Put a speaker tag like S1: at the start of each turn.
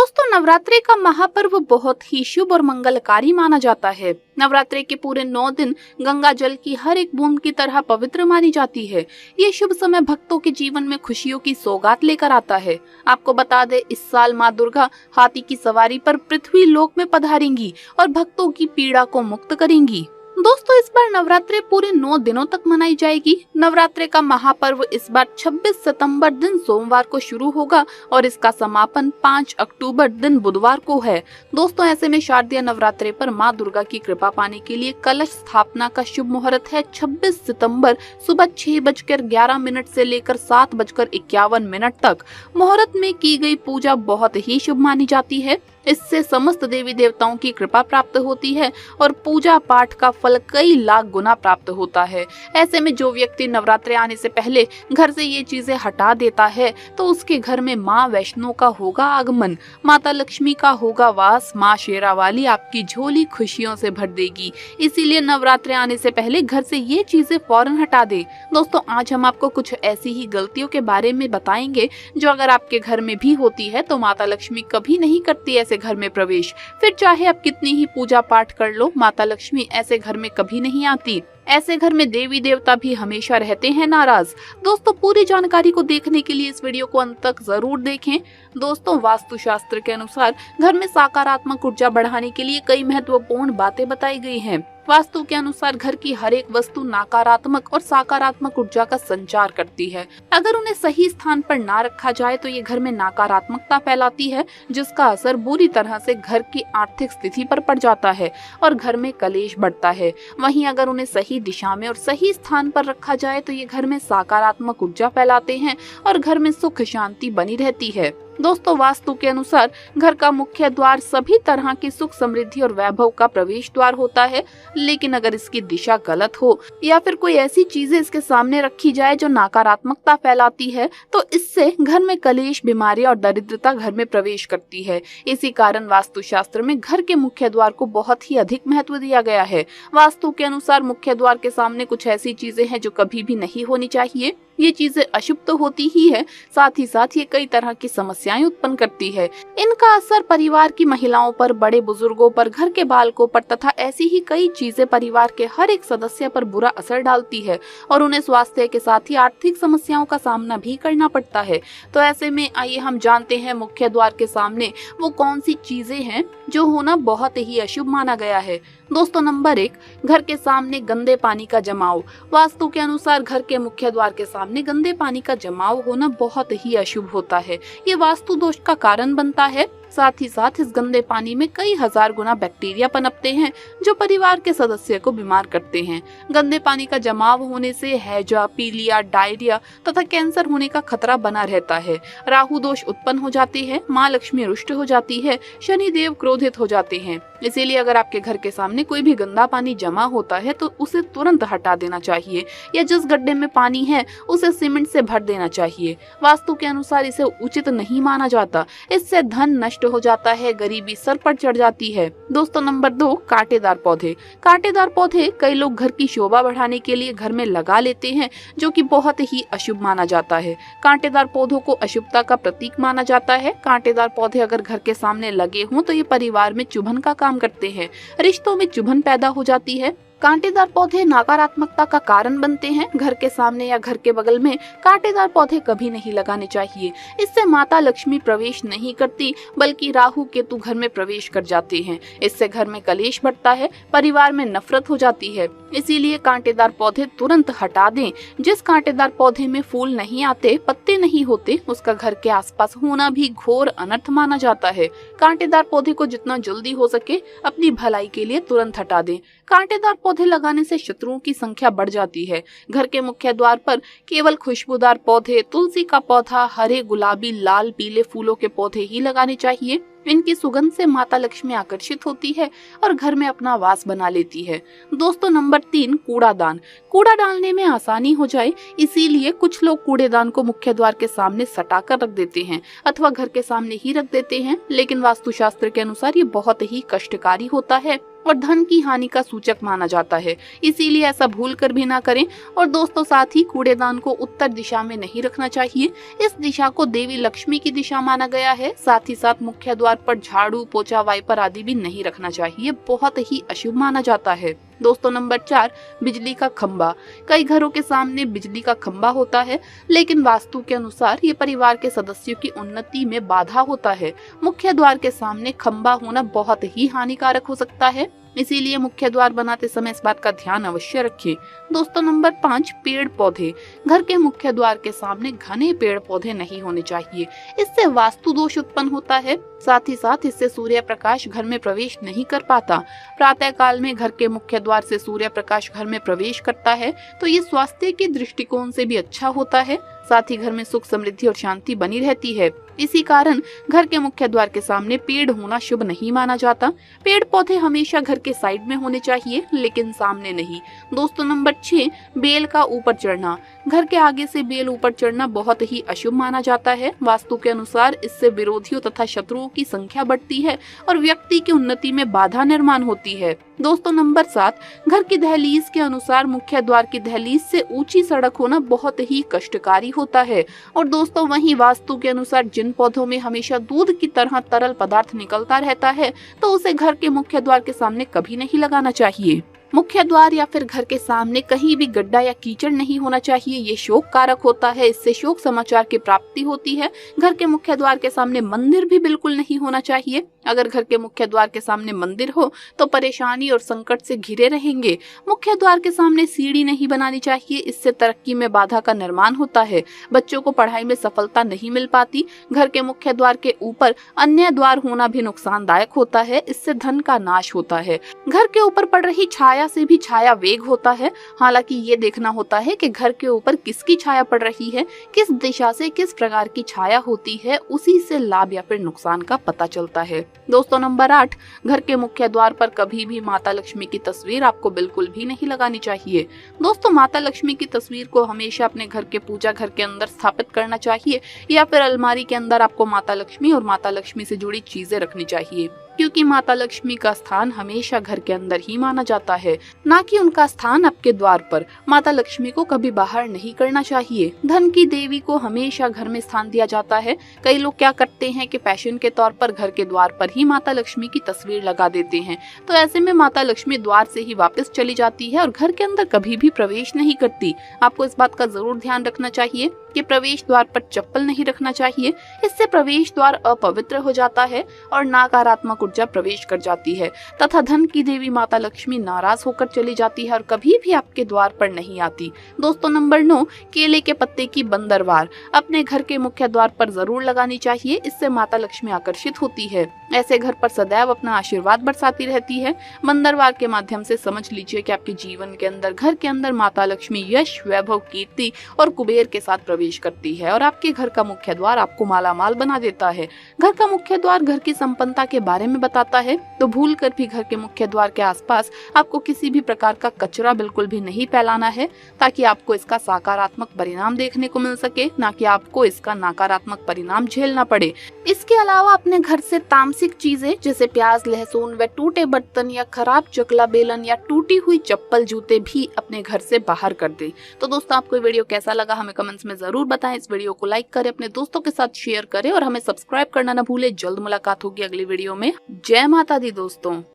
S1: दोस्तों, नवरात्रि का महापर्व बहुत ही शुभ और मंगलकारी माना जाता है। नवरात्रि के पूरे 9 दिन गंगा जल की हर एक बूंद की तरह पवित्र मानी जाती है। ये शुभ समय भक्तों के जीवन में खुशियों की सौगात लेकर आता है। आपको बता दे, इस साल माँ दुर्गा हाथी की सवारी पर पृथ्वी लोक में पधारेंगी और भक्तों की पीड़ा को मुक्त करेंगी। दोस्तों, इस बार नवरात्रि पूरे 9 दिनों तक मनाई जाएगी। नवरात्रि का महापर्व इस बार 26 सितंबर दिन सोमवार को शुरू होगा और इसका समापन 5 अक्टूबर दिन बुधवार को है। दोस्तों, ऐसे में शारदीय नवरात्रि पर माँ दुर्गा की कृपा पाने के लिए कलश स्थापना का शुभ मुहूर्त है 26 सितंबर सुबह 6:11 से लेकर 7:51 तक। मुहूर्त में की गई पूजा बहुत ही शुभ मानी जाती है। इससे समस्त देवी देवताओं की कृपा प्राप्त होती है और पूजा पाठ का फल कई लाख गुना प्राप्त होता है। ऐसे में जो व्यक्ति नवरात्रि आने से पहले घर से ये चीजें हटा देता है तो उसके घर में माँ वैष्णो का होगा आगमन, माता लक्ष्मी का होगा वास, माँ शेरावाली आपकी झोली खुशियों से भर देगी। इसीलिए नवरात्रि आने से पहले घर से ये चीजें फौरन हटा दे। दोस्तों, आज हम आपको कुछ ऐसी ही गलतियों के बारे में बताएंगे जो अगर आपके घर में भी होती है तो माता लक्ष्मी कभी नहीं करती ऐसे घर में प्रवेश। फिर चाहे आप कितनी ही पूजा पाठ कर लो, माता लक्ष्मी ऐसे घर में कभी नहीं आती। ऐसे घर में देवी देवता भी हमेशा रहते हैं नाराज। दोस्तों, पूरी जानकारी को देखने के लिए इस वीडियो को अंत तक जरूर देखें। दोस्तों, वास्तुशास्त्र के अनुसार घर में सकारात्मक ऊर्जा बढ़ाने के लिए कई महत्वपूर्ण बातें बताई गई हैं। वास्तु के अनुसार घर की हर एक वस्तु नकारात्मक और सकारात्मक ऊर्जा का संचार करती है। अगर उन्हें सही स्थान पर ना रखा जाए तो ये घर में नकारात्मकता फैलाती है, जिसका असर बुरी तरह से घर की आर्थिक स्थिति पर पड़ जाता है और घर में कलेश बढ़ता है। वहीं अगर उन्हें सही दिशा में और सही स्थान पर रखा जाए तो ये घर में सकारात्मक ऊर्जा फैलाते हैं और घर में सुख शांति बनी रहती है। दोस्तों, वास्तु के अनुसार घर का मुख्य द्वार सभी तरह की सुख समृद्धि और वैभव का प्रवेश द्वार होता है, लेकिन अगर इसकी दिशा गलत हो या फिर कोई ऐसी चीजें इसके सामने रखी जाए जो नकारात्मकता फैलाती है तो इससे घर में कलेश, बीमारी और दरिद्रता घर में प्रवेश करती है। इसी कारण वास्तुशास्त्र में घर के मुख्य द्वार को बहुत ही अधिक महत्व दिया गया है। वास्तु के अनुसार मुख्य द्वार के सामने कुछ ऐसी चीजें हैं जो कभी भी नहीं होनी चाहिए। ये चीजें अशुभ तो होती ही है, साथ ही साथ ये कई तरह की समस्याएं उत्पन्न करती है। इनका असर परिवार की महिलाओं पर, बड़े बुजुर्गों पर, घर के बालकों पर तथा ऐसी ही कई चीजें परिवार के हर एक सदस्य पर बुरा असर डालती है और उन्हें स्वास्थ्य के साथ ही आर्थिक समस्याओं का सामना भी करना पड़ता है। तो ऐसे में आइए हम जानते हैं मुख्य द्वार के सामने वो कौन सी चीजें हैं जो होना बहुत ही अशुभ माना गया है। दोस्तों, नंबर 1, घर के सामने गंदे पानी का जमाव। वास्तु के अनुसार घर के मुख्य द्वार के सामने गंदे पानी का जमाव होना बहुत ही अशुभ होता है। ये वास्तु दोष का कारण बनता है। साथ ही साथ इस गंदे पानी में कई हजार गुना बैक्टीरिया पनपते हैं जो परिवार के सदस्य को बीमार करते हैं। गंदे पानी का जमाव होने से हैजा, पीलिया, डायरिया तथा कैंसर होने का खतरा बना रहता है। राहु दोष उत्पन्न हो जाते हैं, माँ लक्ष्मी रुष्ट हो जाती है, शनि देव क्रोधित हो जाते हैं। इसीलिए अगर आपके घर के सामने कोई भी गंदा पानी जमा होता है तो उसे तुरंत हटा देना चाहिए या जिस गड्ढे में पानी है उसे सीमेंट से भर देना चाहिए। वास्तु के अनुसार इसे उचित नहीं माना जाता। इससे धन नष्ट हो जाता है, गरीबी सर पर चढ़ जाती है। दोस्तों, नंबर 2, कांटेदार पौधे। कांटेदार पौधे कई लोग घर की शोभा बढ़ाने के लिए घर में लगा लेते हैं, जो कि बहुत ही अशुभ माना जाता है। कांटेदार पौधों को अशुभता का प्रतीक माना जाता है। कांटेदार पौधे अगर घर के सामने लगे हों तो ये परिवार में चुभन का काम करते हैं, रिश्तों में चुभन पैदा हो जाती है। कांटेदार पौधे नकारात्मकता का कारण बनते हैं। घर के सामने या घर के बगल में कांटेदार पौधे कभी नहीं लगाने चाहिए। इससे माता लक्ष्मी प्रवेश नहीं करती बल्कि राहु केतु घर में प्रवेश कर जाते हैं। इससे घर में कलेश बढ़ता है, परिवार में नफरत हो जाती है। इसीलिए कांटेदार पौधे तुरंत हटा दें। जिस कांटेदार पौधे में फूल नहीं आते, पत्ते नहीं होते, उसका घर के आसपास होना भी घोर अनर्थ माना जाता है। कांटेदार पौधे को जितना जल्दी हो सके अपनी भलाई के लिए तुरंत हटा दें। कांटेदार पौधे लगाने से शत्रुओं की संख्या बढ़ जाती है। घर के मुख्य द्वार पर केवल खुशबूदार पौधे, तुलसी का पौधा, हरे, गुलाबी, लाल, पीले फूलों के पौधे ही लगाने चाहिए। इनकी सुगंध से माता लक्ष्मी आकर्षित होती है और घर में अपना वास बना लेती है। दोस्तों, नंबर 3, कूड़ादान। कूड़ा डालने में आसानी हो जाए इसीलिए कुछ लोग कूड़ेदान को मुख्य द्वार के सामने सटा कर रख देते हैं अथवा घर के सामने ही रख देते हैं, लेकिन वास्तुशास्त्र के अनुसार ये बहुत ही कष्टकारी होता है और धन की हानि का सूचक माना जाता है, इसीलिए ऐसा भूल कर भी ना करें। और दोस्तों साथ ही कूड़ेदान को उत्तर दिशा में नहीं रखना चाहिए, इस दिशा को देवी लक्ष्मी की दिशा माना गया है। साथ ही साथ मुख्य द्वार पर झाड़ू, पोछा, वाइपर आदि भी नहीं रखना चाहिए, बहुत ही अशुभ माना जाता है। दोस्तों नंबर 4, बिजली का खंबा। कई घरों के सामने बिजली का खंबा होता है, लेकिन वास्तु के अनुसार ये परिवार के सदस्यों की उन्नति में बाधा होता है। मुख्य द्वार के सामने खंबा होना बहुत ही हानिकारक हो सकता है, इसीलिए मुख्य द्वार बनाते समय इस बात का ध्यान अवश्य रखें। दोस्तों नंबर 5, पेड़ पौधे। घर के मुख्य द्वार के सामने घने पेड़ पौधे नहीं होने चाहिए, इससे वास्तु दोष उत्पन्न होता है। साथ ही साथ इससे सूर्य प्रकाश घर में प्रवेश नहीं कर पाता। प्रातः काल में घर के मुख्य द्वार से सूर्य प्रकाश घर में प्रवेश करता है तो ये स्वास्थ्य के दृष्टिकोण से भी अच्छा होता है। साथ ही घर में सुख, समृद्धि और शांति बनी रहती है। इसी कारण घर के मुख्य द्वार के सामने पेड़ होना शुभ नहीं माना जाता। पेड़ पौधे हमेशा घर के साइड में होने चाहिए, लेकिन सामने नहीं। दोस्तों नंबर 6, बेल का ऊपर चढ़ना। घर के आगे से बेल ऊपर चढ़ना बहुत ही अशुभ माना जाता है। वास्तु के अनुसार इससे विरोधियों तथा शत्रुओं की संख्या बढ़ती है और व्यक्ति की उन्नति में बाधा निर्माण होती है। दोस्तों नंबर 7, घर की दहलीज के अनुसार मुख्य द्वार की दहलीज से ऊंची सड़क होना बहुत ही कष्टकारी होता है। और दोस्तों वहीं वास्तु के अनुसार जिन पौधों में हमेशा दूध की तरह तरल पदार्थ निकलता रहता है तो उसे घर के मुख्य द्वार के सामने कभी नहीं लगाना चाहिए। मुख्य द्वार या फिर घर के सामने कहीं भी गड्ढा या कीचड़ नहीं होना चाहिए, ये शोक कारक होता है, इससे शोक समाचार की प्राप्ति होती है। घर के मुख्य द्वार के सामने मंदिर भी बिल्कुल नहीं होना चाहिए। अगर घर के मुख्य द्वार के सामने मंदिर हो तो परेशानी और संकट से घिरे रहेंगे। मुख्य द्वार के सामने सीढ़ी नहीं बनानी चाहिए, इससे तरक्की में बाधा का निर्माण होता है। बच्चों को पढ़ाई में सफलता नहीं मिल पाती। घर के मुख्य द्वार के ऊपर अन्य द्वार होना भी नुकसानदायक होता है, इससे धन का नाश होता है। घर के ऊपर पड़ रही छाया से भी छाया वेग होता है। हालांकि ये देखना होता है कि घर के ऊपर किसकी छाया पड़ रही है, किस दिशा से किस प्रकार की छाया होती है, उसी से लाभ या फिर नुकसान का पता चलता है। दोस्तों नंबर 8, घर के मुख्य द्वार पर कभी भी माता लक्ष्मी की तस्वीर आपको बिल्कुल भी नहीं लगानी चाहिए। दोस्तों माता लक्ष्मी की तस्वीर को हमेशा अपने घर के पूजा घर के अंदर स्थापित करना चाहिए या फिर अलमारी के अंदर आपको माता लक्ष्मी और माता लक्ष्मी से जुड़ी चीजें रखनी चाहिए, क्योंकि माता लक्ष्मी का स्थान हमेशा घर के अंदर ही माना जाता है, ना कि उनका स्थान आपके द्वार पर। माता लक्ष्मी को कभी बाहर नहीं करना चाहिए। धन की देवी को हमेशा घर में स्थान दिया जाता है। कई लोग क्या करते हैं कि फैशन के तौर पर घर के द्वार पर ही माता लक्ष्मी की तस्वीर लगा देते हैं, तो ऐसे में माता लक्ष्मी द्वार से ही वापस चली जाती है और घर के अंदर कभी भी प्रवेश नहीं करती। आपको इस बात का जरूर ध्यान रखना चाहिए कि प्रवेश द्वार पर चप्पल नहीं रखना चाहिए, इससे प्रवेश द्वार अपवित्र हो जाता है और नकारात्मक ऊर्जा प्रवेश कर जाती है तथा धन की देवी माता लक्ष्मी नाराज होकर चली जाती है और कभी भी आपके द्वार पर नहीं आती। दोस्तों नंबर 9, केले के पत्ते की बंदरवार अपने घर के मुख्य द्वार पर जरूर लगानी चाहिए, इससे माता लक्ष्मी आकर्षित होती है। ऐसे घर पर सदैव अपना आशीर्वाद बरसाती रहती है। बंदरवार के माध्यम से समझ लीजिए कि आपके जीवन के अंदर, घर के अंदर माता लक्ष्मी यश, वैभव, कीर्ति और कुबेर के साथ प्रवेश करती है और आपके घर का मुख्य द्वार आपको मालामाल बना देता है। घर का मुख्य द्वार घर की संपन्नता के बारे में बताता है, तो भूल कर भी घर के मुख्य द्वार के आसपास आपको किसी भी प्रकार का कचरा बिल्कुल भी नहीं फैलाना है, ताकि आपको इसका सकारात्मक परिणाम देखने को मिल सके, ना कि आपको इसका नकारात्मक परिणाम झेलना पड़े। इसके अलावा अपने घर से तामसिक चीजें जैसे प्याज, लहसुन व टूटे बर्तन या खराब चकला बेलन या टूटी हुई चप्पल, जूते भी अपने घर से बाहर कर दे। तो दोस्तों आपको ये वीडियो कैसा लगा हमें कमेंट्स में जरूर बताएं। इस वीडियो को लाइक करें, अपने दोस्तों के साथ शेयर करें और हमें सब्सक्राइब करना ना भूले। जल्द मुलाकात होगी अगली वीडियो में। जय माता दी दोस्तों।